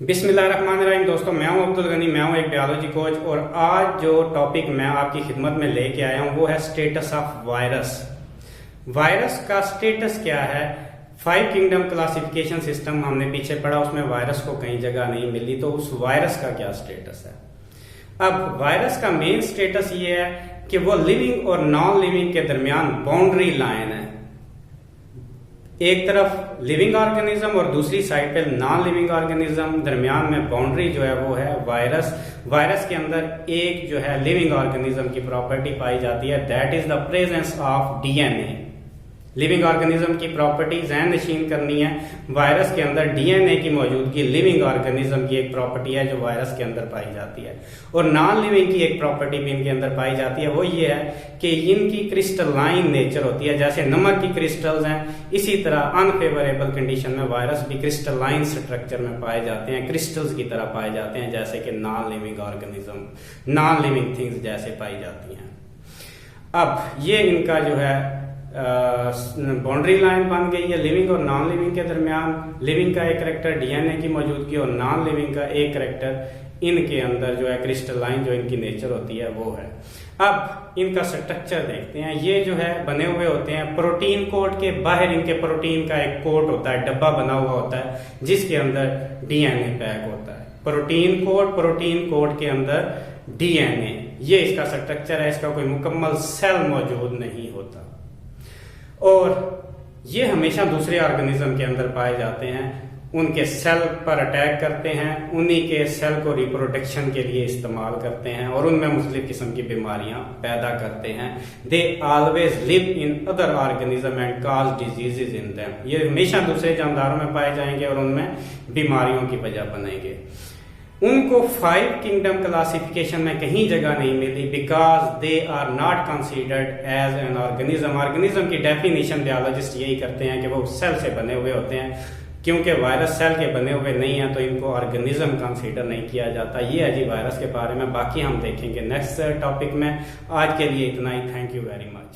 बिस्मिल्लाहिर्रहमानिर्रहीम। दोस्तों, मैं हूं अब्दुल गनी, मैं हूं एक बायोलॉजी कोच और आज जो टॉपिक मैं आपकी खिदमत में लेके आया हूं वो है स्टेटस ऑफ वायरस। वायरस का स्टेटस क्या है? 5 किंगडम क्लासिफिकेशन सिस्टम हमने पीछे पढ़ा, उसमें वायरस को कहीं जगह नहीं मिली, तो उस वायरस का क्या स्टेटस है? अब वायरस का मेन स्टेटस ये है कि वो लिविंग और नॉन लिविंग के दरमियान बाउंड्री लाइन है। एक तरफ लिविंग ऑर्गेनिज्म और दूसरी साइड पे नॉन लिविंग ऑर्गेनिज्म, दरमियान में बाउंड्री जो है वो है वायरस। वायरस के अंदर एक जो है लिविंग ऑर्गेनिज्म की प्रॉपर्टी पाई जाती है, that is the presence of DNA. Living organism की प्रॉपर्टी जहन नशीन करनी है। वायरस के अंदर डीएनए की मौजूदगी लिविंग ऑर्गेनिज्म की एक प्रॉपर्टी है जो वायरस के अंदर पाई जाती है। और नॉन लिविंग की एक प्रॉपर्टी भी इनके अंदर पाई जाती है, वो ये है कि इनकी क्रिस्टलाइन नेचर होती है। जैसे नमक की क्रिस्टल्स हैं, इसी तरह अनफेवरेबल कंडीशन में वायरस भी क्रिस्टलाइन स्ट्रक्चर में पाए जाते हैं, क्रिस्टल्स की तरह पाए जाते हैं, जैसे कि non living organism, non living things जैसे पाई जाती हैं। अब ये इनका जो है बाउंड्री लाइन बन गई है लिविंग और नॉन लिविंग के दरमियान। लिविंग का एक करेक्टर डीएनए की मौजूदगी और नॉन लिविंग का एक करेक्टर इनके अंदर जो है क्रिस्टलाइन जो इनकी नेचर होती है वो है। अब इनका स्ट्रक्चर देखते हैं। ये जो है बने हुए होते हैं प्रोटीन कोट के, बाहर इनके प्रोटीन का एक कोट होता है, डब्बा बना हुआ होता है जिसके अंदर डीएनए पैक होता है। प्रोटीन कोट के अंदर डीएनए, ये इसका स्ट्रक्चर है। इसका कोई मुकम्मल सेल मौजूद नहीं होता और ये हमेशा दूसरे ऑर्गेनिज्म के अंदर पाए जाते हैं, उनके सेल पर अटैक करते हैं, उन्हीं के सेल को रिप्रोडक्शन के लिए इस्तेमाल करते हैं और उनमें मुख्तलिफ किस्म की बीमारियां पैदा करते हैं। They always live in other organism and cause diseases in them. ये हमेशा दूसरे जानदारों में पाए जाएंगे और उनमें बीमारियों की वजह बनेंगे। उनको 5 किंगडम क्लासिफिकेशन में कहीं जगह नहीं मिली because they are not considered as an organism. Organism की डेफिनेशन बायोलॉजिस्ट यही करते हैं कि वो सेल से बने हुए होते हैं। क्योंकि वायरस सेल के बने हुए नहीं है तो इनको ऑर्गेनिज्म कंसीडर नहीं किया जाता। ये है जी वायरस के बारे में, बाकी हम देखेंगे नेक्स्ट टॉपिक में। आज के लिए इतना ही। Thank you very much.